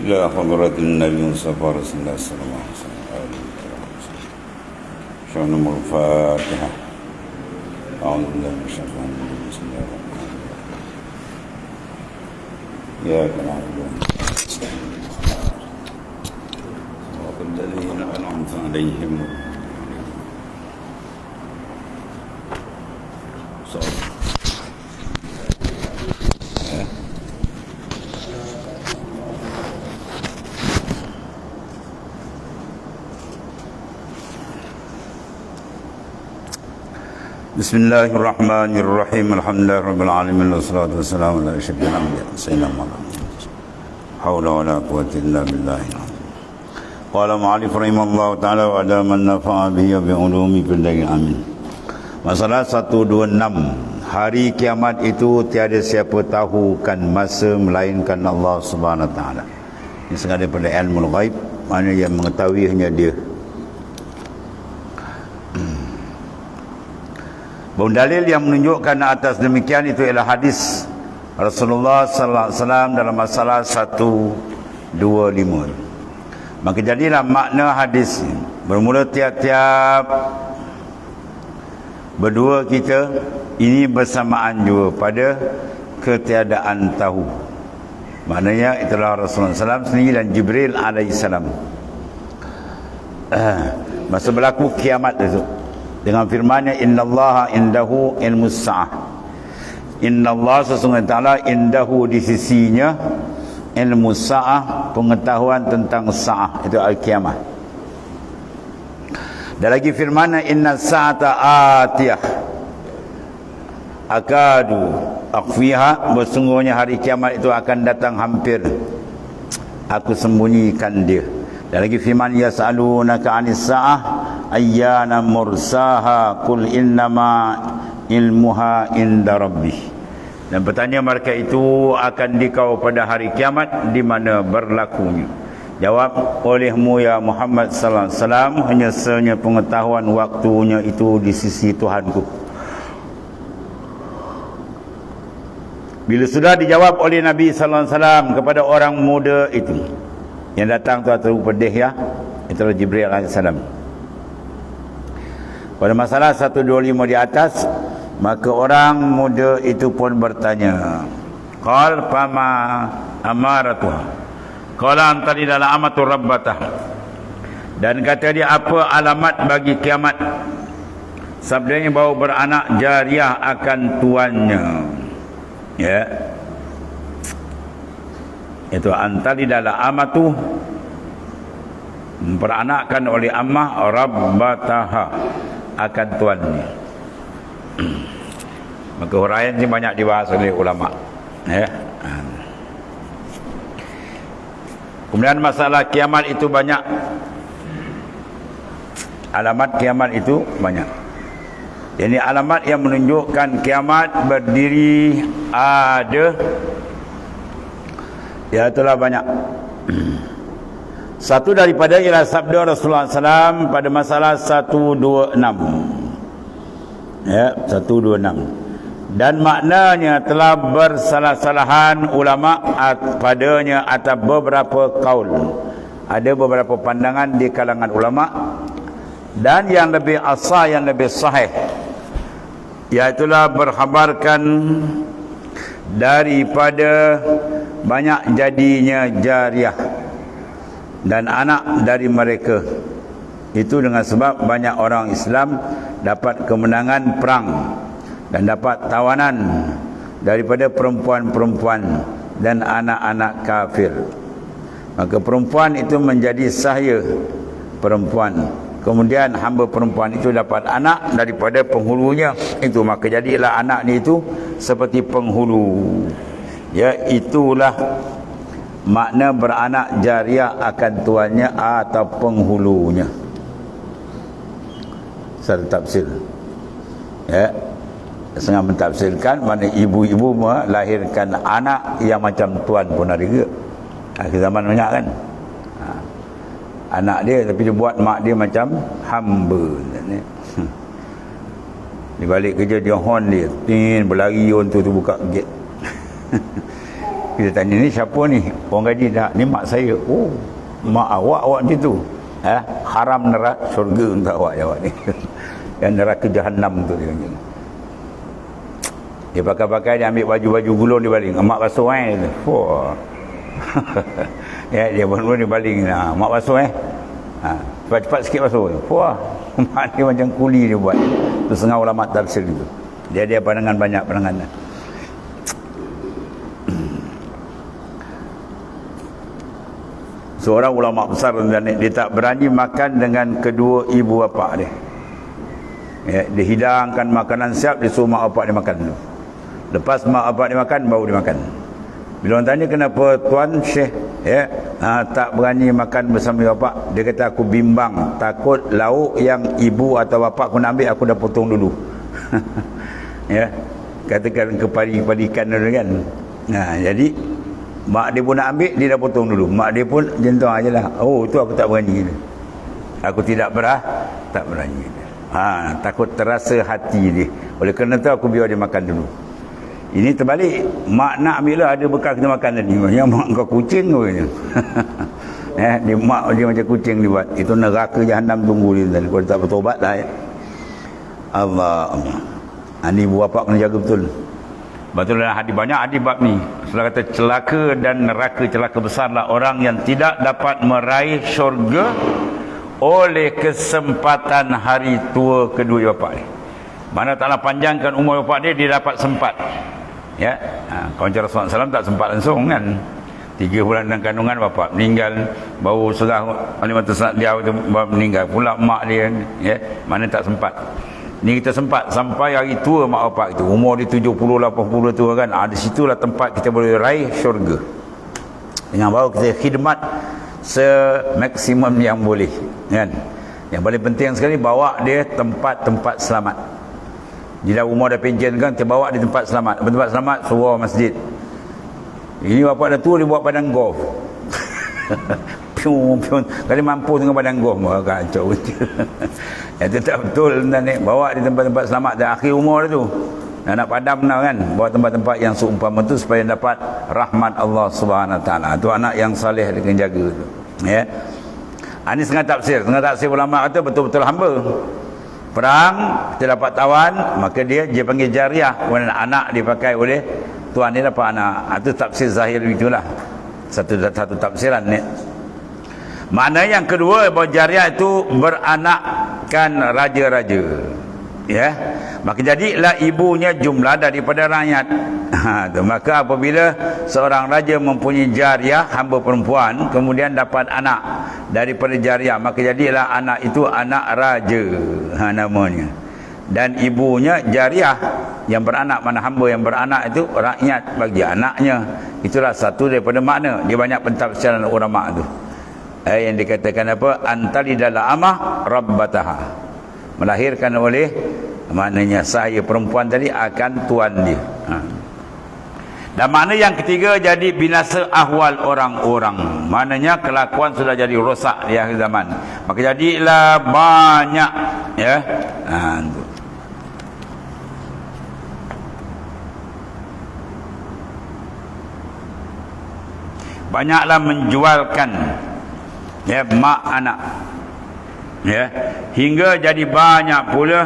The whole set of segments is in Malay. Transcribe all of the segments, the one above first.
إلى حضرة النبي المصطفى رسول الله صلى الله عليه وسلم. شأن الفاتحة. أعوذ بالله من الشيطان الرجيم. بسم الله الرحمن الرحيم. إياك نعبد ونستعين. صراط الذين أنعمت عليهم. Bismillahirrahmanirrahim. Alhamdulillahirabbil alamin wassalatu wassalamu ala asyrafil anbiya sayyidina Muhammad. Haula wala quwwata illa billah. Qala mu'allif rahimallahu taala wa ada man nafa'a bihi bi ulumi fil amin. Masalah 126. Hari kiamat itu tiada siapa tahu kan masa melainkan Allah Subhanahu wa taala. Ini sengaja daripada ilmu ghaib, mana yang mengetahui hanya dia. Dalil yang menunjukkan atas demikian itu ialah hadis Rasulullah sallallahu alaihi wasallam dalam masalah 125. Maka jadilah makna hadis bermula tiap-tiap berdua kita ini bersamaan juga pada ketiadaan tahu. Maknanya itulah Rasulullah SAW sendiri dan Jibril alaihissalam. Masa berlaku kiamat itu dengan firman-Nya innallaha indahu ilmus sa'ah. Innallaha sesungguhnya ta'ala indahu di sisinya ilmus sa'ah, pengetahuan tentang sa'ah, itu al-kiamah. Dan lagi firman-Nya innas sa'ata atiyah akadu akhfiha, bersungguhnya hari kiamat itu akan datang hampir aku sembunyikan dia. Dan lagi firman yas'alunaka 'anis sa'ah ayyana mursaha qul innama ilmuha inda rabbih. Dan bertanya mereka itu akan dikau pada hari kiamat di mana berlakunya. Jawab olehmu ya Muhammad sallallahu alaihi wasallam, hanya senya pengetahuan waktunya itu di sisi Tuhanku. Bila sudah dijawab oleh Nabi sallallahu alaihi wasallam kepada orang muda itu yang datang tu atau pedih ya, itulah Jibril alaihissalam. Pada masalah 125 di atas, maka orang muda itu pun bertanya, qal fama amaratuha, qala antari dalam amatur rabbatah. Dan kata dia, apa alamat bagi kiamat? Sabdanya bahawa beranak jariah akan tuannya. Ya, itu antari dalam amatu, memperanakkan oleh ammah rabbataha, akan tuannya. Maka huraian ini banyak dibahas oleh ulama, ya. Kemudian masalah kiamat itu banyak, alamat kiamat itu banyak. Jadi alamat yang menunjukkan kiamat berdiri ada, ya itulah banyak. Satu daripada ialah sabda Rasulullah SAW pada masalah 126. Ya, 126. Dan maknanya telah bersalah-salahan ulama padanya atas beberapa kaul. Ada beberapa pandangan di kalangan ulama, dan yang lebih asah, yang lebih sahih, iaitulah berkhabarkan daripada banyak jadinya jariah dan anak dari mereka. Itu dengan sebab banyak orang Islam dapat kemenangan perang dan dapat tawanan daripada perempuan-perempuan dan anak-anak kafir. Maka perempuan itu menjadi sahaya perempuan. Kemudian hamba perempuan itu dapat anak daripada penghulunya. Itu maka jadilah anak ni itu seperti penghulu. Ya, itulah makna beranak jariah akan tuannya atau penghulunya. Satu tafsir. Ya, setengah mentafsirkan mana ibu-ibu melahirkan anak yang macam tuan pun ada juga. Akhir zaman banyak kan. Anak dia tapi dia buat mak dia macam hamba. Dia balik kerja dia horn dia, tin berlari orang tu buka gate. kita tanya, ni siapa ni? Orang gaji dah, ni mak saya. Oh, mak awak macam tu. Haram neraka syurga untuk awak ni. Yang neraka jahanam tu dia. Dia pakai-pakai, dia ambil baju-baju gulung, dia baling. Mak basuh Wah. Ya, dia baru dia baling. Mak basuh cepat-cepat sikit basuh. Wah. Mak dia macam kuli dia buat. Tu setengah ulama tafsir itu. Dia pandangan banyak pandangan. Seorang ulama besar dia tak berani makan dengan kedua ibu bapa dia. Ya, dia hidangkan makanan siap, dia suruh mak bapak dia makan dulu. Lepas mak bapak dia makan, baru dia makan. Bila orang tanya kenapa tuan Syekh tak berani makan bersama bapak, dia kata aku bimbang, takut lauk yang ibu atau bapak aku nak ambil, aku dah potong dulu. Ya, katakan kepadi-padikan dulu kan. Jadi mak dia pun nak ambil, dia dah potong dulu. Mak dia pun jentuh ajalah. Oh, tu aku tak berani. Aku tak berani. Takut terasa hati dia. Oleh kerana tu aku biar dia makan dulu. Ini terbalik. Mak nak ambil lah, ada bekal kita makan tadi. Yang mak kau kucing ke? Dia mak dia macam kucing dia buat. Itu neraka jahanam tunggu dia. Kalau tak bertobat lah. Allah. Ini ibu bapa kena jaga betul. Betul lah, banyak hadis bab ni. Rasulullah kata celaka dan neraka, celaka besarlah orang yang tidak dapat meraih syurga oleh kesempatan hari tua kedua bapa dia. Mana taklah panjangkan umur bapa dia dapat sempat. Ya. Kawan Rasulullah SAW tak sempat langsung kan. 3 bulan dalam kandungan bapa meninggal, baru setelah Halimah Sa'diyah itu meninggal pula mak dia, ya. Mana tak sempat. Ni kita sempat sampai hari tua mak bapak itu, umur dia 70 80 tua kan. Di situlah tempat kita boleh raih syurga. Dengan baru kita khidmat semaksimum yang boleh kan. Yang paling penting sekali bawa dia tempat-tempat selamat. Dia dah umur dah pension kan, kita bawa di tempat selamat. Tempat selamat surau masjid. Ini bapak dah tua, dia buat padang golf. Piung. Kalau mampu dengan padang golf, kacau. Ya, itu tak betul ni. Bawa di tempat-tempat selamat dah akhir umur tu. Nak padam dah kan. Bawa tempat-tempat yang seumpama tu supaya dapat rahmat Allah Subhanahu Wa Taala. Tu anak yang saleh dia kena jaga tu. Ya. Ini setengah tafsir. Setengah tafsir ulama kata betul-betul hamba. Perang, kita dapat tawan, maka dia panggil jariah. Kemudian anak dipakai oleh tuan dia dapat anak. Itu tafsir zahir itulah. Satu tafsiran ni. Makna yang kedua, bahawa jariah itu beranakkan raja-raja. Ya. Maka jadilah ibunya jumlah daripada rakyat. Maka apabila seorang raja mempunyai jariah, hamba perempuan, kemudian dapat anak daripada jariah, maka jadilah anak itu anak raja, namanya. Dan ibunya jariah yang beranak, mana hamba yang beranak itu rakyat bagi anaknya. Itulah satu daripada makna. Dia banyak pentafsiran ulama tu. Yang dikatakan apa? Antalidala amah rabbataha. Melahirkan oleh, maknanya saya perempuan tadi akan tuan dia. Dan makna yang ketiga, jadi binasa ahwal orang-orang. Maknanya kelakuan sudah jadi rosak di akhir zaman. Maka jadilah banyak, ya. Banyaklah menjualkan, ya, mak anak, ya, hingga jadi banyak pula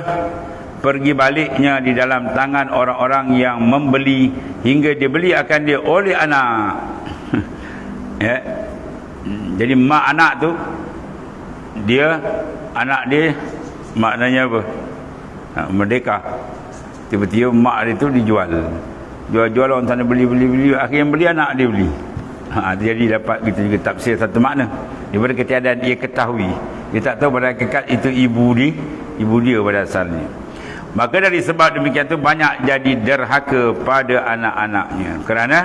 pergi baliknya di dalam tangan orang-orang yang membeli, hingga dibeli akan dia oleh anak. Ya. Jadi mak anak tu, dia anak dia maknanya apa? Merdeka. Tiba-tiba mak dia tu dijual. Jual-jual orang sana beli, akhirnya yang beli anak dia beli. Jadi dapat kita juga tafsir satu makna. Daripada ketiadaan dia ketahui, dia tak tahu pada hakikat itu ibu dia pada asalnya. Maka dari sebab demikian tu banyak jadi derhaka pada anak-anaknya, kerana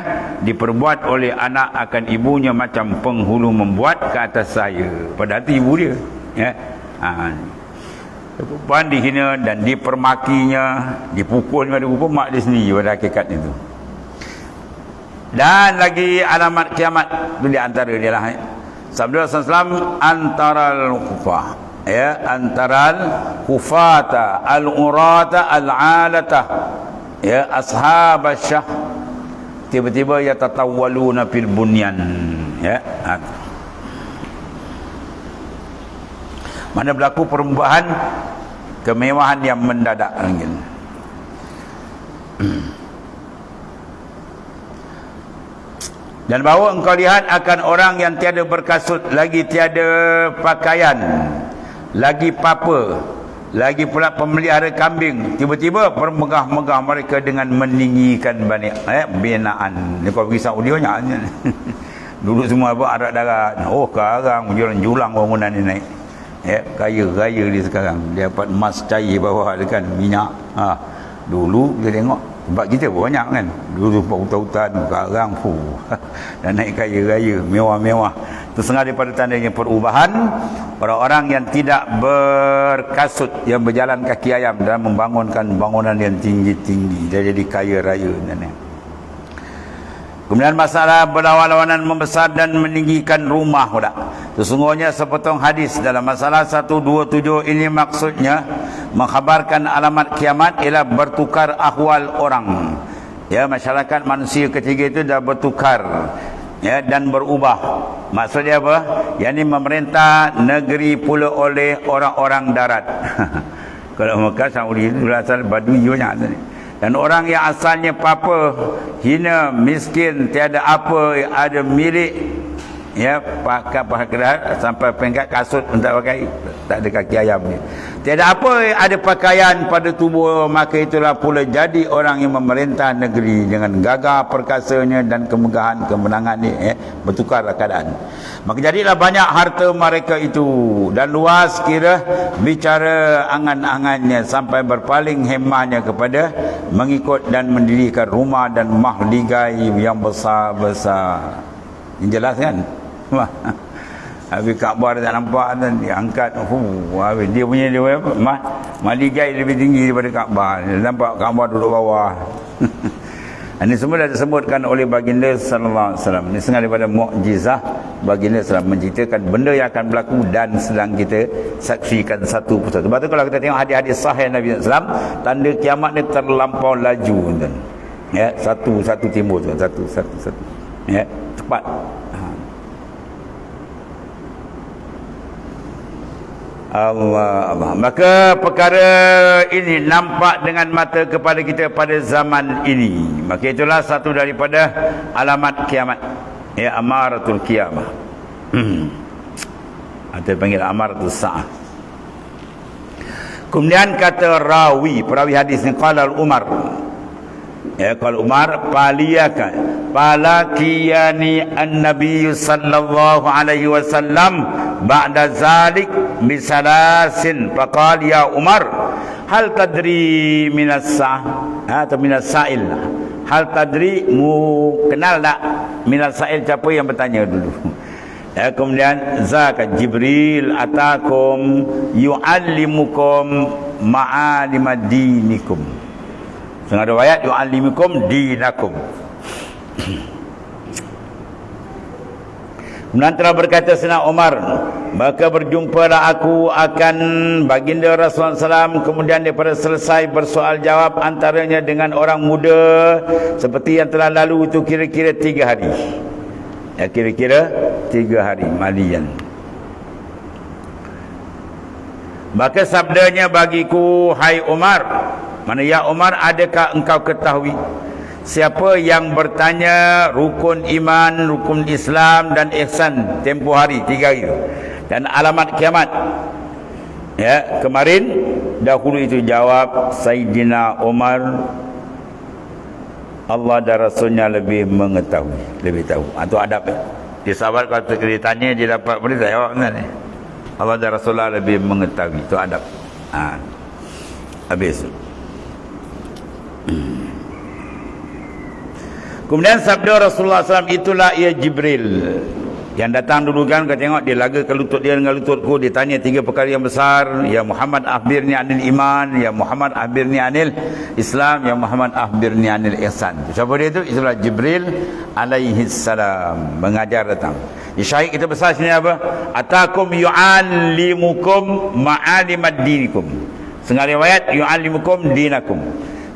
diperbuat oleh anak akan ibunya macam penghulu membuat ke atas saya. Padahal itu ibu dia, ya. Perempuan dihina dan dipermakinya, dipukulnya, mak dia sendiri pada hakikat itu. Dan lagi alamat kiamat itu di antara dia lah. Sabda Rasulullah antaral kufah, ya, antaral kufata al-urata al-alata, ya, ashabasyah tiba-tiba yatatawwaluna fil bunyan, ya. Mana berlaku perubahan kemewahan yang mendadak mungkin. Dan bahawa engkau lihat akan orang yang tiada berkasut, lagi tiada pakaian, lagi papa, lagi pula pemelihara kambing, tiba-tiba bermegah-megah mereka dengan meninggikan binaan. Ni kau pergi Saudi banyak. Dulu semua apa arak darat. Oh, sekarang julang bangunan ni naik. Kaya-kaya dia sekarang. Dia dapat emas cair bawah dia kan, minyak. Dulu kita tengok tempat kita banyak kan. Dulu hutan-hutan, sekarang dan naik kaya-kaya, mewah-mewah. Itu setengah daripada tandanya perubahan orang-orang yang tidak berkasut, yang berjalan kaki ayam dalam membangunkan bangunan yang tinggi-tinggi. Dia jadi kaya raya. Kemudian masalah berlawan-lawanan membesar dan meninggikan rumah pula. Sesungguhnya sepotong hadis dalam masalah 127 ini maksudnya mengkhabarkan alamat kiamat ialah bertukar ahwal orang. Ya, masyarakat manusia ketiga itu dah bertukar, ya, dan berubah. Maksudnya apa? Yang ini memerintah negeri pula oleh orang-orang darat. Kalau Mekah Saudi itu asal Badui banyak. Dan orang yang asalnya papa, hina, miskin, tiada apa, ada milik, ya, pakai sampai peringkat kasut untuk pakai, tak ada kaki ayam ni. Tiada apa ada pakaian pada tubuh, maka itulah pula jadi orang yang memerintah negeri dengan gagah perkasanya dan kemegahan kemenangan ni, bertukar keadaan. Maka jadilah banyak harta mereka itu dan luas kira bicara angan-angannya sampai berpaling hemahnya kepada mengikut dan mendirikan rumah dan mahligai yang besar-besar. Ini jelas kan? Habis Kaabah tak nampak dan diangkat. Habis dia punya mahligai lebih tinggi daripada Kaabah. Nampak Kaabah duduk bawah. Ini semua dah disebutkan oleh baginda sallallahu alaihi wasallam. Ini setengah daripada mukjizah baginda sallallahu menceritakan benda yang akan berlaku dan sedang kita saksikan satu persatu. Sebab tu kalau kita tengok hadis-hadis sahih Nabi sallallahu alaihi wasallam, tanda kiamat ni terlampau laju, tuan. Ya, satu timbul, tuan. Satu. Ya, cepat. Allah. Maka perkara ini nampak dengan mata kepada kita pada zaman ini. Maka itulah satu daripada alamat kiamat. Ya, amaratul kiamah. Atau panggil amaratul sa'ah. Kemudian kata perawi hadis ni, qala Umar. Ya, kalau Umar palakiyani an-nabiy sallallahu alaihi wasallam ba'da zalik bisalasin faqala ya Umar hal tadri minas sa'ah atau minas sa'il, hal tadri mu kenal tak minas sa'il, siapa yang bertanya dulu. Ya, kemudian zakat Jibril atakum yu'allimukum ma'alimad dinikum. Setengah riwayat yu'allimukum dinakum. Kemudian telah berkata Sayyidina Umar, maka berjumpalah aku akan baginda Rasulullah SAW, kemudian daripada selesai bersoal jawab antaranya dengan orang muda seperti yang telah lalu itu kira-kira 3 hari. Ya, kira-kira 3 hari malian. Maka sabdanya bagiku, hai Umar, mana ya Umar, adakah engkau ketahui siapa yang bertanya rukun iman, rukun Islam dan ihsan tempoh hari 3 hari dan alamat kiamat? Ya, kemarin dahulu itu jawab Sayyidina Umar, Allah dan Rasulnya lebih mengetahui, lebih tahu. Itu adab. Dia sahabat kalau ditanya dia dapat boleh tak jawab ni. Allah dan Rasulullah lebih mengetahui. Itu adab. Habis. Kemudian sabda Rasulullah SAW, itulah ia Jibril yang datang dulu kan, kau tengok dia lagakan lutut dia dengan lututku, dia tanya 3 perkara yang besar. Ya Muhammad akhbirni anil iman, ya Muhammad akhbirni anil Islam, ya Muhammad akhbirni anil ihsan. Siapa dia itu? Itulah Jibril alaihi salam mengajar datang. Syahid kita besar sini apa? Atakum yu'allimukum ma'alimad dinikum. Setengah riwayat yu'allimukum dinakum.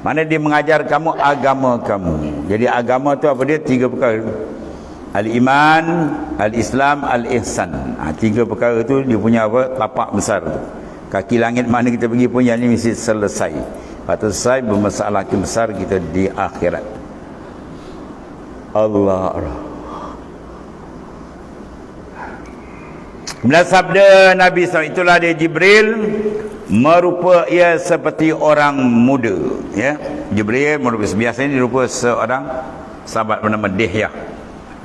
Mana dia mengajar kamu agama kamu. Jadi agama tu apa dia? 3 perkara. Al-iman, al-islam, al-ihsan. 3 perkara tu dia punya apa? Tapak besar tu. Kaki langit mana kita pergi pun yang ni mesti selesai. Lepas selesai bermasalah besar kita di akhirat. Allah. Kemudian sabda Nabi SAW, itulah dia Jibril, merupa ia seperti orang muda, ya. Jibril merupa, biasanya dia rupa seorang sahabat bernama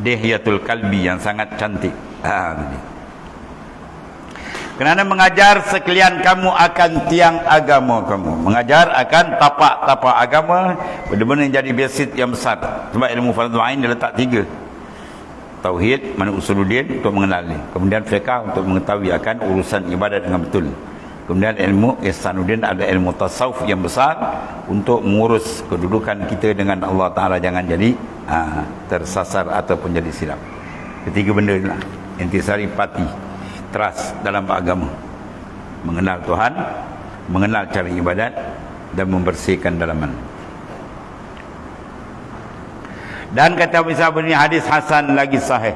Dihyatul Kalbi yang sangat cantik. Kerana mengajar sekalian kamu akan tiang agama kamu, mengajar akan tapak-tapak agama, benda-benda yang jadi basic yang besar. Sebab ilmu fardu ain dia letak 3. Tauhid, mana usuluddin untuk mengenali, kemudian fiqh untuk mengetahui akan urusan ibadat dengan betul, kemudian ilmu ihsanuddin, ada ilmu tasawuf yang besar untuk mengurus kedudukan kita dengan Allah Ta'ala, jangan jadi tersasar ataupun jadi silap. 3 benda inilah intisari pati, trust dalam agama, mengenal Tuhan, mengenal cara ibadat dan membersihkan dalaman. Dan kata misalnya ini hadis hasan lagi sahih.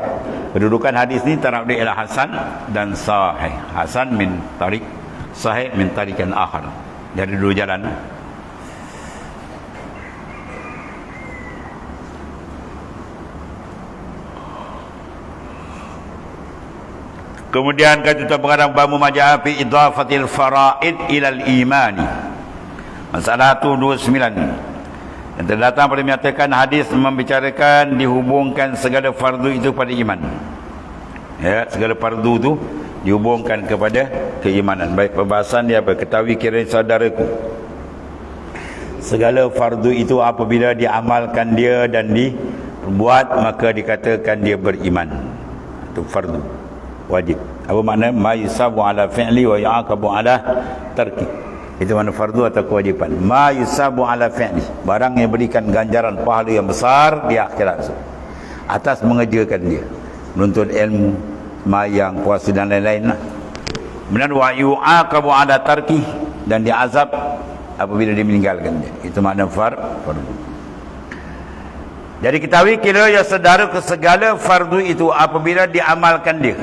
Kedudukan hadis ni tarakdi ila hasan dan sahih. Hasan min tarik, sahih min tarikan akhar. Dari 2 jalan. Kemudian kata tuan pengarang bamu majaa fi idafatil faraid ilal imani. Masalah 29. Yang terdatang pada menyatakan hadis membicarakan dihubungkan segala fardu itu pada iman. Ya, segala fardu itu dihubungkan kepada keimanan. Baik perbahasan dia apa? Ketahui kiranya saudaraku, segala fardu itu apabila diamalkan dia dan dibuat, maka dikatakan dia beriman. Itu fardu, wajib. Apa makna? Ma yusabu ala fi'li wa yu'aqabu ala tarki. Itu mana fardu atau kewajipan. Ma yusabu ala fi'li, barang yang berikan ganjaran pahala yang besar di akhirat atas mengerjakan dia, menuntut ilmu, mayang, puasa dan lain-lain lah. Kemudian wa yu'aqabu ala tarki, dan diazab apabila dia meninggalkan dia. Itu makna fardu. Jadi ketahui kira ya saudara, ke segala fardu itu apabila diamalkan dia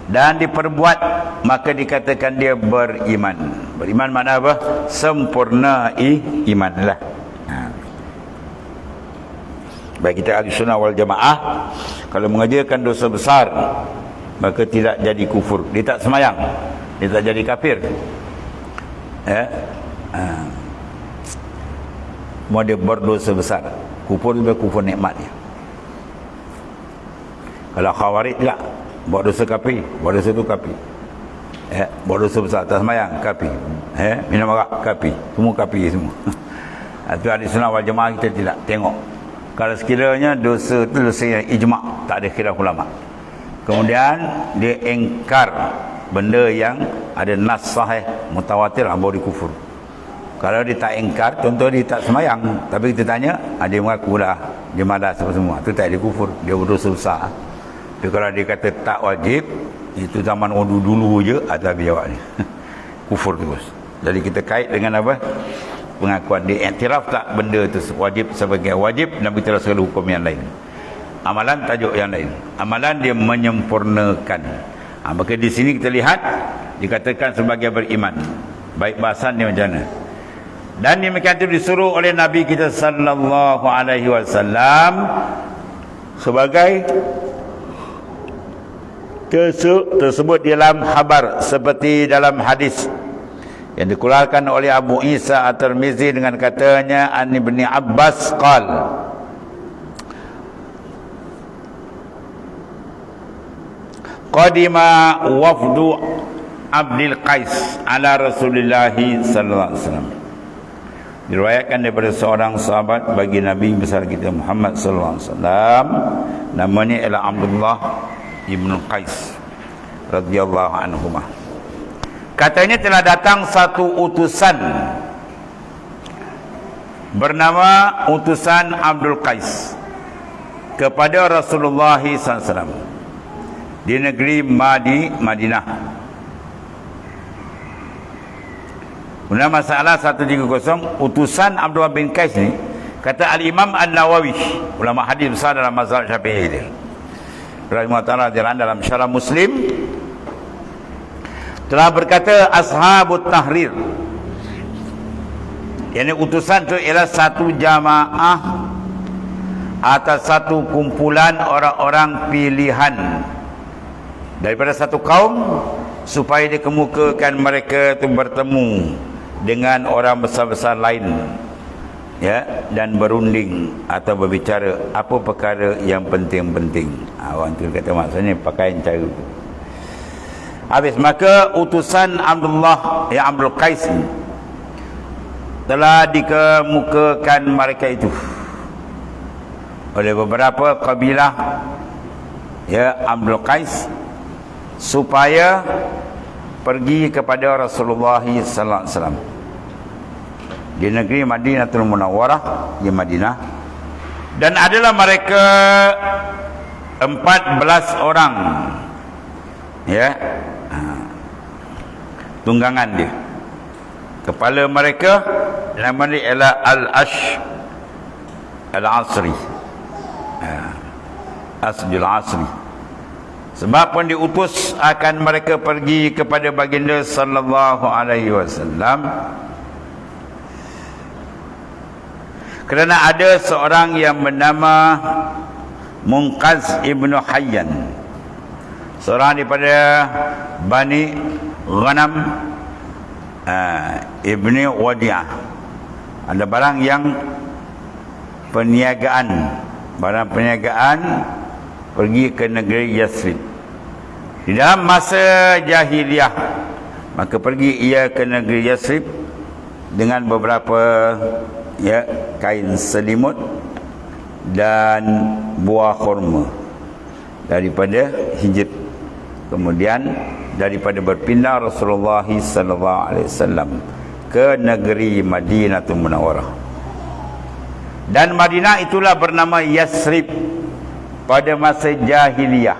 dan diperbuat, maka dikatakan dia beriman. Beriman makna apa? Sempurna iman lah. Baik kita ahli sunnah wal jamaah, kalau mengerjakan dosa besar, maka tidak jadi kufur. Dia tak semayang, dia tak jadi kafir. Ya. Mau dia berdosa besar, kufur juga kufur nikmat dia. Kalau khawarij tak, buat dosa kafir, buat dosa tu kafir. Buat dosa besar, tak semayang, kafir. Minum arak, kafir. Semua kafir semua. Itu ahli sunnah wal jamaah kita tidak tengok. Kalau sekiranya dosa itu dosa yang ijma', tak ada khilaf ulama'. Kemudian dia engkar benda yang ada nas sahih mutawatir, baru dia kufur. Kalau dia tak engkar, contoh dia tak semayang, tapi kita tanya, dia mengaku lah, dia malas semua, itu tak ada kufur, dia berdosa besar. Tapi kalau dia kata tak wajib, itu zaman wudu dulu je, ada biawak ni. Kufur terus. Jadi kita kait dengan apa? Pengakuan dia iktiraf tak benda itu wajib sebagai wajib, dan beritahu segala hukum yang lain. Amalan tajuk yang lain. Amalan dia menyempurnakan. Maka di sini kita lihat dikatakan sebagai beriman. Baik bahasan dia macam mana. Dan demikian itu disuruh oleh Nabi kita sallallahu alaihi wasallam sebagai tersebut dalam khabar, seperti dalam hadis yang dikeluarkan oleh Abu Isa At-Tirmizi dengan katanya an Ibni Abbas qal qadima wafdu Abdul Qais ala Rasulullah sallallahu alaihi wasallam. Diriwayatkan daripada seorang sahabat bagi Nabi besar kita Muhammad sallallahu alaihi wasallam, namanya ialah Abdullah ibn Qais radhiyallahu anhumah. Katanya telah datang satu utusan bernama utusan Abdul Qais kepada Rasulullah SAW di negeri Madinah. Kemudian masalah 130, utusan Abdullah bin Qais ni Kata Al-Imam An-Nawawi, ulama hadis besar dalam mazhab Syafi'i dia, rahimahullah ta'ala, dalam Syarah Muslim telah berkata, Ashabut Tahrir, yang utusan itu ialah satu jamaah atas satu kumpulan orang-orang pilihan daripada satu kaum, supaya dikemukakan mereka itu bertemu dengan orang besar-besar lain, ya, dan berunding atau berbicara apa perkara yang penting-penting. Orang tu kata maksudnya pakaian cara tu. Habis, maka utusan Abdullah ya Abdul Qais telah dikemukakan mereka itu oleh beberapa kabilah, ya, Abdul Qais, supaya pergi kepada Rasulullah sallallahu alaihi wasallam di negeri Madinatul Munawwarah, di Madinah, dan adalah mereka 14 orang, ya, tunggangan dia. Kepala mereka nama dia ialah Al-Asri, Asjul Asri. Sebab pun diutus akan mereka pergi kepada baginda sallallahu alaihi wasallam, kerana ada seorang yang bernama Munqaz ibnu Hayyan, seorang daripada Bani Ghanam ibni Wadi'ah. Ada barang yang perniagaan, barang perniagaan, pergi ke negeri Yathrib. Di dalam masa jahiliyah, maka pergi ia ke negeri Yathrib dengan beberapa, ya, kain selimut dan buah kurma daripada Hijr. Kemudian daripada berpindah Rasulullah sallallahu alaihi wasallam ke negeri Madinatul Munawwarah. Dan Madinah itulah bernama Yathrib pada masa jahiliyah,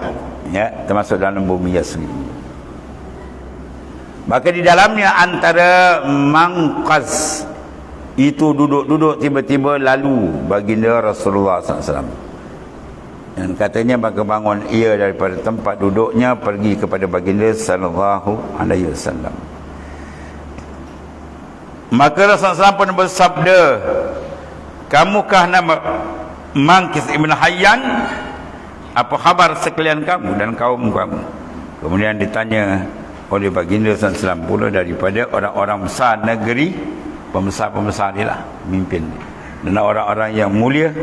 ya, termasuk dalam bumi Yathrib. Maka di dalamnya antara Munqaz itu duduk-duduk, tiba-tiba lalu baginda Rasulullah SAW, dan katanya maka bangun ia daripada tempat duduknya, pergi kepada baginda sallallahu alaihi wasallam. Maka Rasulullah SAW pun bersabda, kamukah nama Munqaz ibn Hayyan? Apa khabar sekalian kamu dan kaum kamu? Kemudian ditanya oleh baginda SAW pula daripada orang-orang besar negeri, pembesar-pembesar dia lah, pemimpin dan orang-orang yang mulia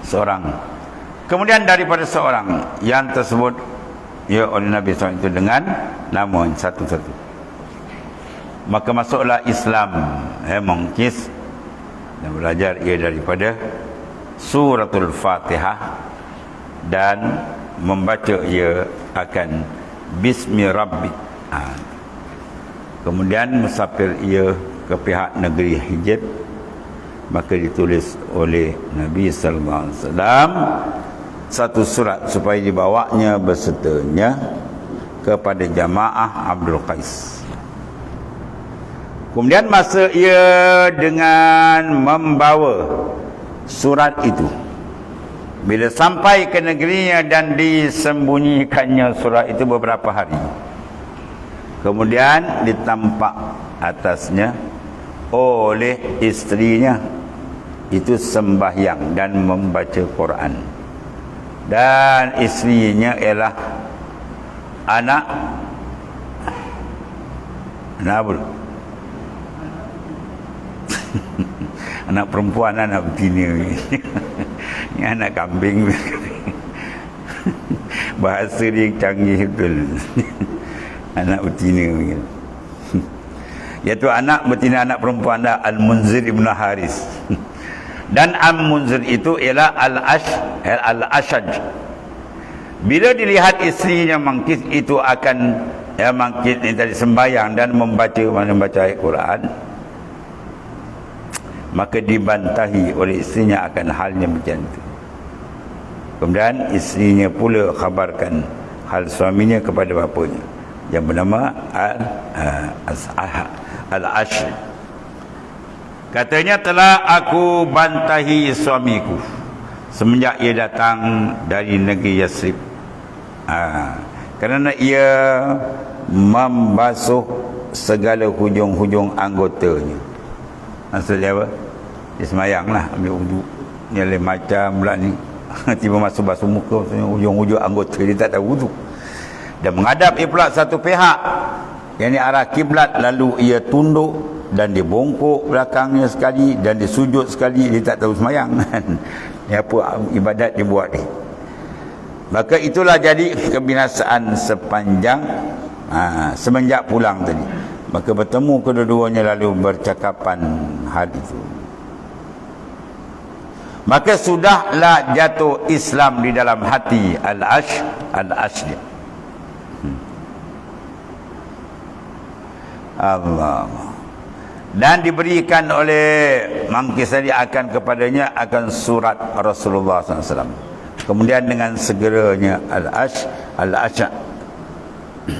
seorang. Kemudian daripada seorang yang tersebut, ya, oleh Nabi SAW itu dengan nama satu-satu. Maka masuklah Islam, Munqaz, dan belajar ia daripada suratul Fatihah, dan membaca ia akan Bismi Rabbi. Kemudian musafir ia ke pihak negeri Hijr, maka ditulis oleh Nabi sallallahu alaihi wasallam satu surat supaya dibawanya bersertanya kepada jamaah Abdul Qais. Kemudian masa ia dengan membawa surat itu, bila sampai ke negerinya dan disembunyikannya surat itu beberapa hari, kemudian ditampak atasnya oleh isterinya itu sembahyang dan membaca Quran, dan isterinya ialah anak anak perempuan, anak betina. Ini anak kambing. Bahasa dia canggih betul. Anak betina. Iaitu anak betina, anak perempuan Al-Munzir ibn Haris. Dan Al-Munzir itu ialah Al-Ashaj. Bila dilihat isterinya Munqaz itu akan, ya, Munqaz ini tadi sembahyang dan membaca ayat Quran, maka dibantahi oleh isterinya akan halnya macam itu. Kemudian isterinya pula khabarkan hal suaminya kepada bapanya yang bernama Al-Ashaj. Katanya, telah aku bantahi suamiku semenjak ia datang dari negeri Yasrib. Kerana ia membasuh segala hujung-hujung anggotanya. Maksudnya apa? Dia semayang lah, ambil wuduk. Ni lain macam pula ni. Tiba masuk basuh muka, hujung-hujung anggota dia tak tahu wuduk. Dan menghadap ia pula satu pihak, yang ni arah kiblat, lalu ia tunduk dan dia bongkok belakangnya sekali dan dia sujud sekali, dia tak tahu semayang. Ni apa ibadat dia buat ni. Maka itulah jadi kebinasaan semenjak pulang tadi. Maka bertemu kedua-duanya lalu bercakapan hal itu. Maka sudahlah jatuh Islam di dalam hati al-Ashdi. Allah. Dan diberikan oleh Mangkisari akan kepadanya akan surat Rasulullah SAW. Kemudian dengan segeranya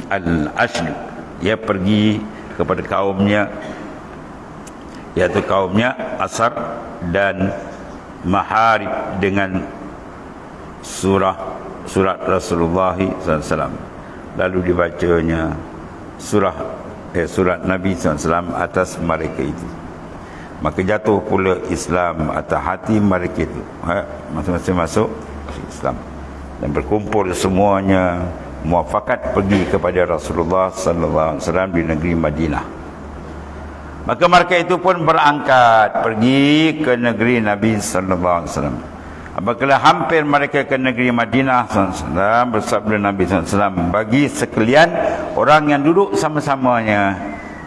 al-Ashdi, dia pergi kepada kaumnya, iaitu kaumnya Asar dan Maharib, dengan surat Rasulullah SAW. Lalu dibacanya surat Nabi SAW atas mereka itu. Maka jatuh pula Islam atas hati mereka itu. Masing-masing masuk Islam dan berkumpul semuanya, muafakat pergi kepada Rasulullah SAW di negeri Madinah. Maka mereka itu pun berangkat pergi ke negeri Nabi SAW. Apabila hampir mereka ke negeri Madinah SAW, bersabda Nabi SAW, bagi sekalian orang yang duduk sama-samanya,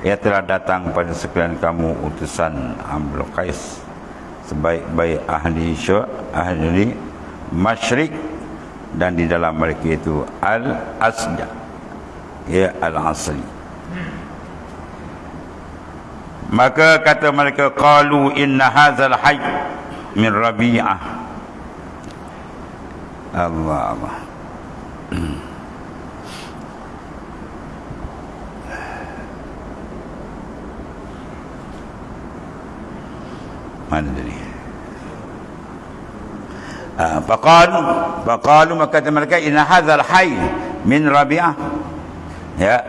ia telah datang pada sekalian kamu utusan Amr Qais, sebaik-baik ahli masyrik, dan di dalam mereka itu al-Asja, ya al-Asli. Maka kata mereka, qalu inna hadzal hayy min Rabi'ah. Allah. Mana tadi? Faqalu maka kata mereka, inna hadzal hayy min Rabi'ah. Ya.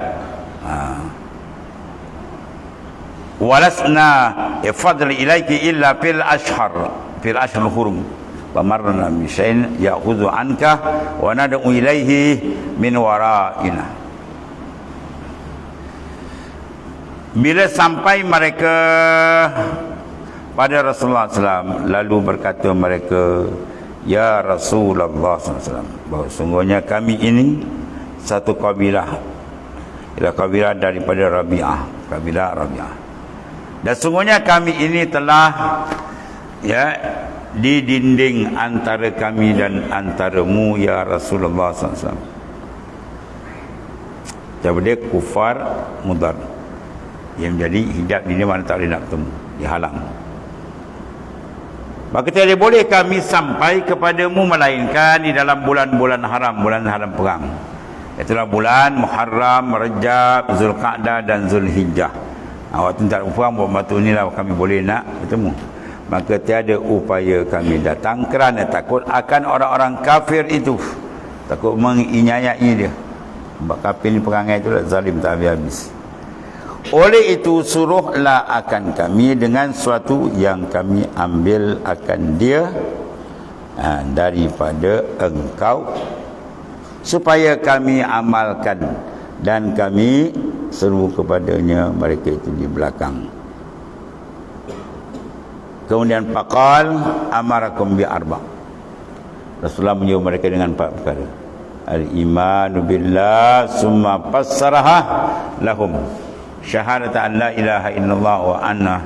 Walasna fadl ilaiki illa fil ashhar al-hurum. Pamarna bisyai'in ya'khudhu anka wa nad'u ilaihi min wara'ina. Bila sampai mereka pada Rasulullah SAW, lalu berkata mereka, ya Rasulullah SAW, bahawa sungguhnya kami ini satu kabilah, ialah kabilah daripada Rabi'ah, kabilah Rabi'ah. Dan sungguhnya kami ini telah di dinding antara kami dan antaramu, ya Rasulullah SAW. Jadi dia kufar mudar, yang menjadi hijab di mana tak boleh nak bertemu, dihalang. Maka tidak boleh kami sampai kepadamu melainkan di dalam bulan-bulan haram, bulan haram perang. Itulah bulan Muharram, Rajab, Zulqa'dah dan Zulhijjah. Waktu tak ada perang, waktu inilah kami boleh nak bertemu. Maka tiada upaya kami datang kerana takut akan orang-orang kafir itu, takut menginyai dia. Sebab kafir ni perangai itu zalim tak habis-habis. Oleh itu suruhlah akan kami dengan suatu yang kami ambil akan dia daripada engkau, supaya kami amalkan, dan kami seru kepadanya mereka itu di belakang. Kemudian faqal amarakum bi arba'. Rasulullah menyuruh mereka dengan 4 perkara. Al-imanu billah, summa fassaraha lahum syahadat an la ilaha illallah wa anna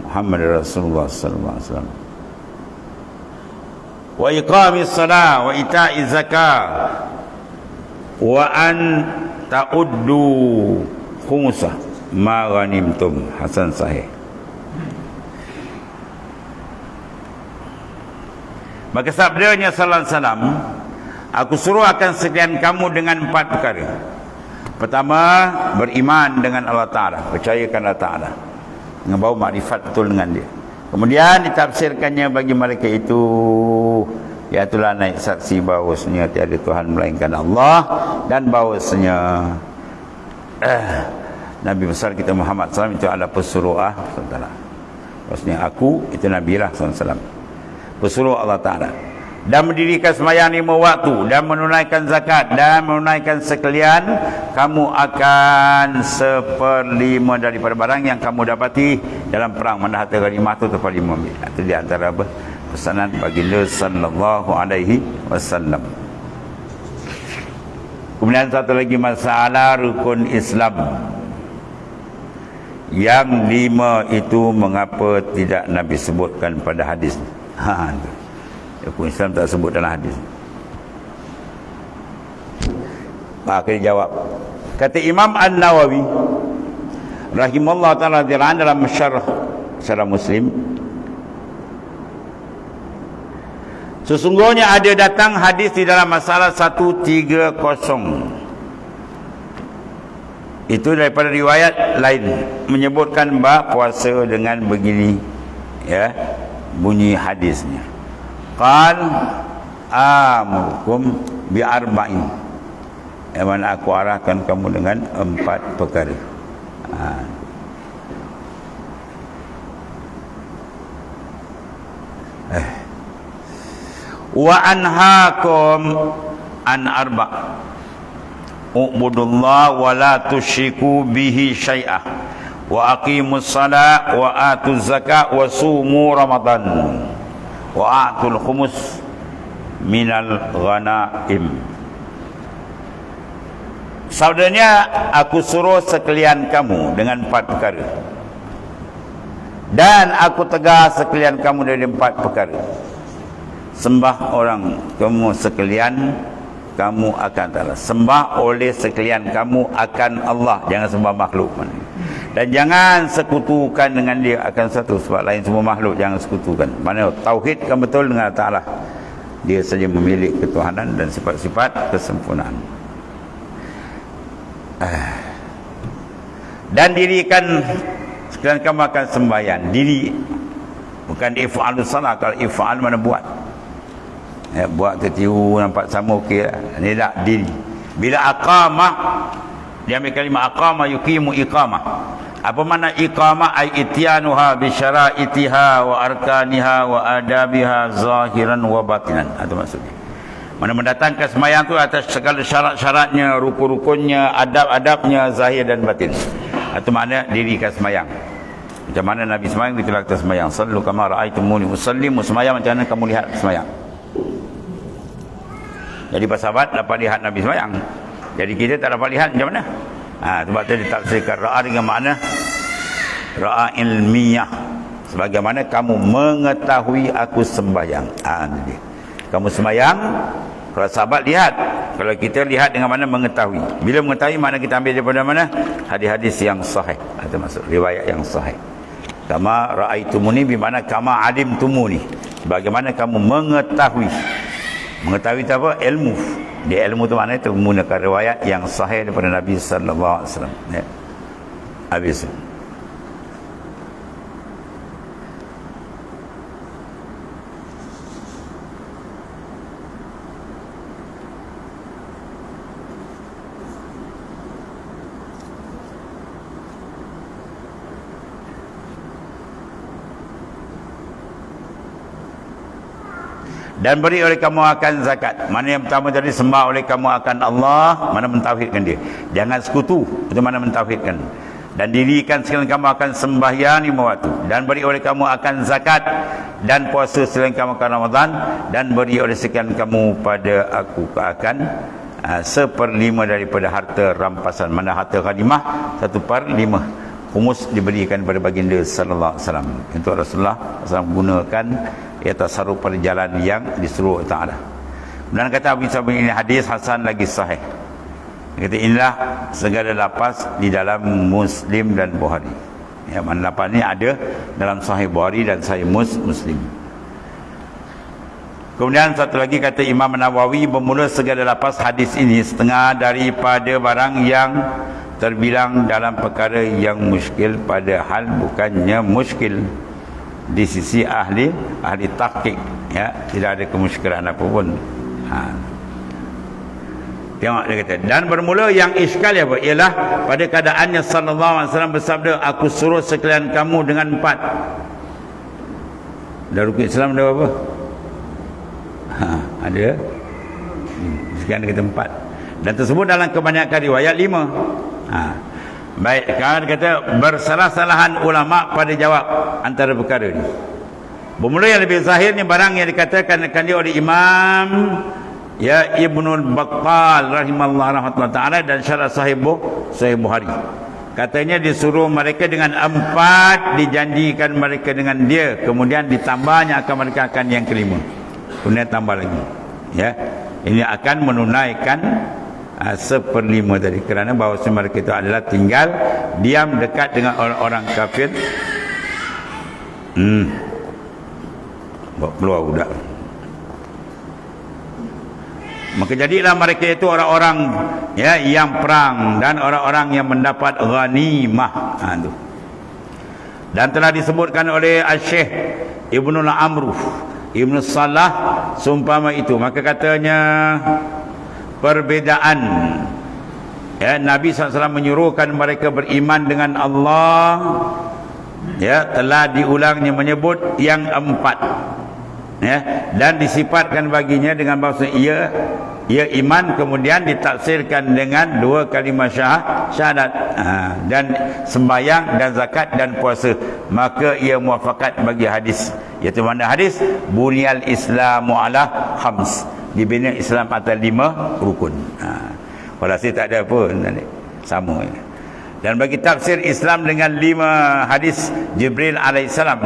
Muhammadar Rasulullah sallallahu alaihi wasallam, wa iqamis salah wa ita'iz zakah wa an ta'uddu khumsa ma ghanimtum. Hasan sahih. Maka sabdanya sallallahu alaihi wasallam, aku suruh akan sekalian kamu dengan 4 perkara. Pertama, beriman dengan Allah Ta'ala, percayakan Allah Ta'ala. dengan bau makrifat betul dengan dia. Kemudian ditafsirkannya bagi mereka itu, iaitulah naik saksi bahawasanya tiada Tuhan melainkan Allah, dan bahawasanya Nabi besar kita Muhammad SAW itu adalah pesuruh Allah. Maksudnya aku itu Nabi lah SAW, pesuruh Allah Ta'ala. Dan mendirikan sembahyang 5 waktu, dan menunaikan zakat, dan menunaikan sekalian, kamu akan 1/5 daripada barang yang kamu dapati dalam perang. Mana harta ghanimah itu terpaling mengambil. Itu di antara apa? Pesanan baginda sallallahu alaihi wasallam. Kemudian satu lagi masalah rukun Islam. Yang 5 itu mengapa tidak Nabi sebutkan pada hadis? Rukun Islam tak sebut dalam hadis. Maka dia jawab. Kata Imam An-Nawawi rahimahullah ta'ala dalam syarah Muslim, sesungguhnya ada datang hadis di dalam masalah 130. Itu daripada riwayat lain menyebutkan bab puasa dengan begini, ya, bunyi hadisnya. Qal amukum bi arba'in. Yang mana aku arahkan kamu dengan 4 perkara. Wa anhaakum an arba'. U'budullah wa la tusyriku bihi syai'ah. Wa aqimus salat wa atuz zakat wa sumu ramadan. Wa atul khumus minal ghanaim. Sabdanya, aku suruh sekalian kamu dengan 4 perkara, dan aku tegar sekalian kamu dari 4 perkara. Sembah orang kamu sekalian, kamu akan ta'ala. Sembah oleh sekalian kamu akan Allah, jangan sembah makhluk. Dan jangan sekutukan dengan dia akan satu. Sebab lain semua makhluk jangan sekutukan. Mana tauhidkan betul dengan Allah Ta'ala. Dia saja memiliki ketuhanan dan sifat-sifat kesempurnaan. Dan dirikan sekalian kamu akan sembahyang. Diri, bukan if'alus salah. Kalau if'al mana buat, ya, buat tertiru nampak sama okey lah. Ini tak diri. Bila aqamah, dia ambil kalimah aqamah yuqimu iqamah. Apa makna iqamah? Ay ityanuha bi syara'itiha wa arkaniha wa adabiha zahiran wa batinan. Itu maksudnya. Mana mendatangkan sembahyang tu atas segala syarat-syaratnya, rukun-rukunnya, adab-adabnya, zahir dan batin. Itu makna dirikan sembahyang. Macam mana Nabi sembahyang, itulah kita sembahyang. Sallu kama ra'aitumuni usalli. Sembahyang macam mana kamu lihat sembahyang. Jadi para sahabat dapat lihat Nabi sembahyang. Jadi kita tak dapat lihat macam mana. Sebab tu ditafsirkan ra'a dengan makna ra'a ilmiyah. Sebagaimana kamu mengetahui aku sembahyang. Dia. Kamu sembahyang, kalau sahabat lihat. Kalau kita lihat dengan mana mengetahui. Bila mengetahui, mana kita ambil daripada mana? Hadis-hadis yang sahih. Itu maksud riwayat yang sahih. Kama ra'aitumuni bermakna kama alimtumuni. Bagaimana kamu mengetahui. Mengetahui itu apa? Ilmu. Dia ilmu tu mana? Itu menggunakan riwayat yang sahih daripada Nabi sallallahu alaihi wasallam. Ya. Habis. Dan beri oleh kamu akan zakat. Mana yang pertama tadi, sembah oleh kamu akan Allah, mana mentauhidkan dia. Jangan sekutu, itu mana mentauhidkan. Dan dirikan sekalian kamu akan sembahyang 5 waktu. Dan beri oleh kamu akan zakat. Dan puasa sekalian kamu akan Ramadan. Dan beri oleh sekalian kamu pada aku akan 1/5 daripada harta rampasan. Mana harta ghanimah 1/5. Humus diberikan kepada baginda sallallahu alaihi wasallam. Untuk Rasulullah SAW gunakan ia tasarruf pada jalan yang disuruh Ta'ala. Dan kata Abu Sa'id ini hadis hasan lagi sahih. Kata inilah segala lapas di dalam Muslim dan Bukhari. Ya, mana lapas ni ada dalam Sahih Bukhari dan Sahih Muslim. Kemudian satu lagi kata Imam Nawawi, bermula segala lapas hadis ini setengah daripada barang yang terbilang dalam perkara yang muskil, padahal bukannya muskil di sisi ahli tahqiq, ya, tidak ada kemuskilan apa pun. Tengok dia kata, dan bermula yang iskal apa? Ialah pada keadaannya sallallahu alaihi wasallam bersabda, aku suruh sekalian kamu dengan 4. Dan rukun Islam ada apa? Ada sekian, kata 4. Dan tersebut dalam kebanyakan riwayat 5. Baik, kan kata bersalah-salahan ulama pada jawab antara perkara ini. Bermula yang lebih zahir ni barang yang dikatakan dia oleh Imam Ibnul Battal rahimahullah ta'ala dan syarah Sahih Bukhari. Katanya disuruh mereka dengan 4, dijanjikan mereka dengan dia, kemudian ditambahnya akan mereka akan yang kelima, kemudian tambah lagi, ya, ini akan menunaikan 1/5 tadi, kerana bahawa mereka itu adalah tinggal diam dekat dengan orang-orang kafir. Bawa keluar budak. Maka jadilah mereka itu orang-orang, ya, yang perang dan orang-orang yang mendapat ghanimah. Dan telah disebutkan oleh Al-Syekh Ibnul Amruf Ibn Salah sumpama itu. Maka katanya perbezaan, ya, Nabi SAW menyuruhkan mereka beriman dengan Allah, ya, telah diulangnya menyebut yang 4, ya, dan disifatkan baginya dengan bahasa ia iman, kemudian ditafsirkan dengan 2 kalimah syahadat, dan sembahyang dan zakat dan puasa. Maka ia muafakat bagi hadis, iaitu mana hadis bunyal islamu ala khams, dibina Islam atas 5 rukun. Walhasil tak ada apa, sama. Dan bagi tafsir Islam dengan 5 hadis Jibril alaihissalam.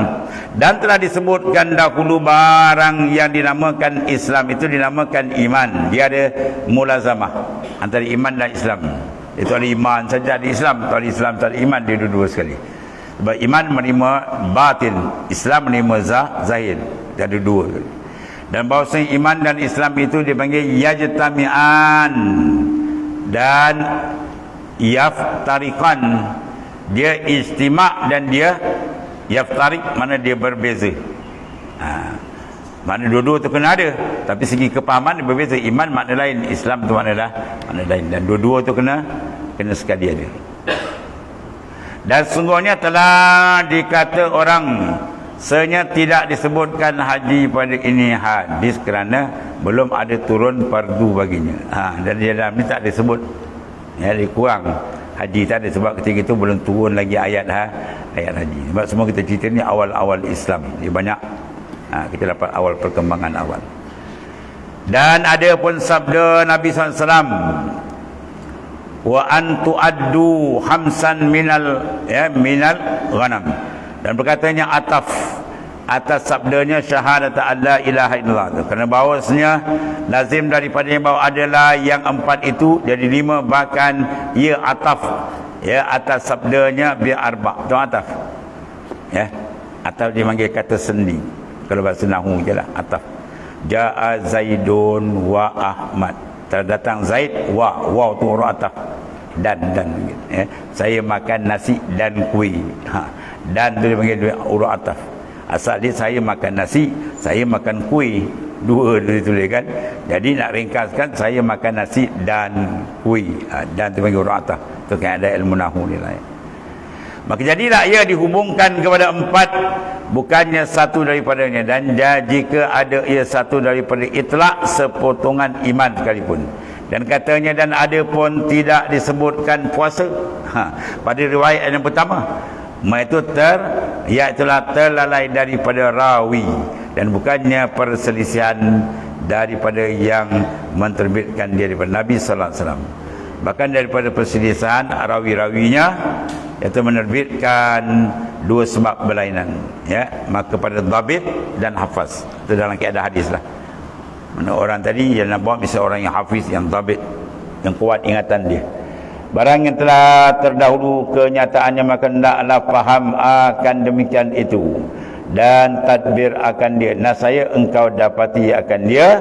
Dan telah disebutkan dahulu barang yang dinamakan Islam itu dinamakan iman. Dia ada mulazamah antara iman dan Islam. Itu ada iman saja di Islam, tak ada Islam tak ada iman, dia dua-dua sekali. Sebab iman menerima batin, Islam menerima zahir, dia ada dua. Dan bahawasanya iman dan Islam itu dipanggil yajtami'an dan yaftarikan. Dia istimak dan dia yaftarik, mana dia berbeza. Makna dua-dua tu kena ada, tapi segi kepahaman dia berbeza. Iman makna lain, Islam tu makna lain, dan dua-dua tu kena sekali ada. Dan sungguhnya telah dikata orang sebenarnya tidak disebutkan haji pada ini hadis kerana belum ada turun fardu baginya. Dan di dalam ni tak disebut, ya, dia kurang haji tak ada, sebab ketika itu belum turun lagi ayat haji. Sebab semua kita cerita ni awal-awal Islam, dia banyak kita dapat awal perkembangan awal. Dan ada pun sabda Nabi SAW, wa antu addu hamsan minal ghanam, dan berkatanya atas sabdanya syahadat alla ilaha illallah, kerana bahawasanya lazim daripadanya bahawa adalah yang 4 itu jadi 5, bahkan ia ataf, ya, atas sabdanya bi arba'. Tahu ataf, ya, ataf dia panggil kata sendi, kalau bahasa nahwu je lah ataf. Jaa Zaidun wa Ahmad, terdatang Zaid, wa tu huruf ataf, dan ya. Saya makan nasi dan kuih, dan tu dia panggil huruf ataf. Asal dia saya makan nasi, saya makan kuih, dua ditulis kan. Jadi nak ringkaskan, saya makan nasi dan kuih, dan tu panggil huruf ataf. Tu kan ada ilmu nahwu ni lah, ya. Maka jadilah ia dihubungkan kepada 4, bukannya satu daripadanya. Dan jika ada ia satu daripada itlaq, sepotongan iman sekalipun. Dan katanya, dan ada pun tidak disebutkan puasa pada riwayat yang pertama, itu iaitulah terlalai daripada rawi, dan bukannya perselisihan daripada yang menterbitkan dia daripada Nabi sallallahu alaihi wasallam. Bahkan daripada perselisihan rawi-rawinya, iaitu menerbitkan 2 sebab berlainan, ya, maka pada dhabit dan hafaz. Itu dalam keadaan hadis lah. Mana orang tadi yang nak bawa misalnya orang yang hafiz, yang dhabit, yang kuat ingatan dia. Barang yang telah terdahulu kenyataannya, maka hendaklah faham akan demikian itu, dan tadbir akan dia. Nasaya engkau dapati akan dia.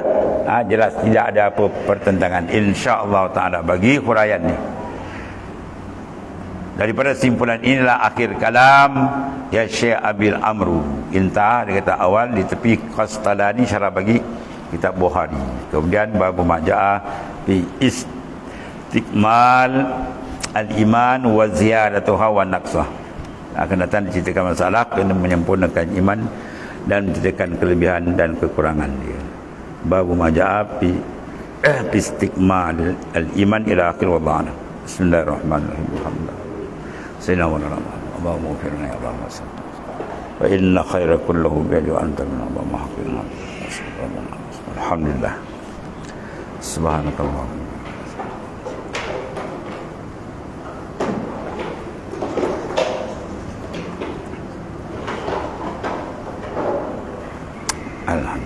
Jelas tidak ada apa pertentangan, insya-Allah taala, bagi huraian ni. Daripada simpulan inilah akhir kalam ya Syekh Abil Amru. Intah, dia kata awal di tepi Qastalani syarah bagi kitab Bukhari. Kemudian babu maja'ah fi istikmal al-iman wa ziyadatuha wa naqsah. Akan datang diceritakan masalah kena menyempurnakan iman dan menceritakan kelebihan dan kekurangan dia. Babu maja'ah fi istikmal al-iman ila akhir wada'ana. Bismillahirrahmanirrahim. Alhamdulillah. Sayyidina wa nabiyina Allahumma ghfirna ya Allah wa inna khaira kullahu bi wa anta min Allahumma haqqina. Alhamdulillah. Subhanakallah. Alhamdulillah.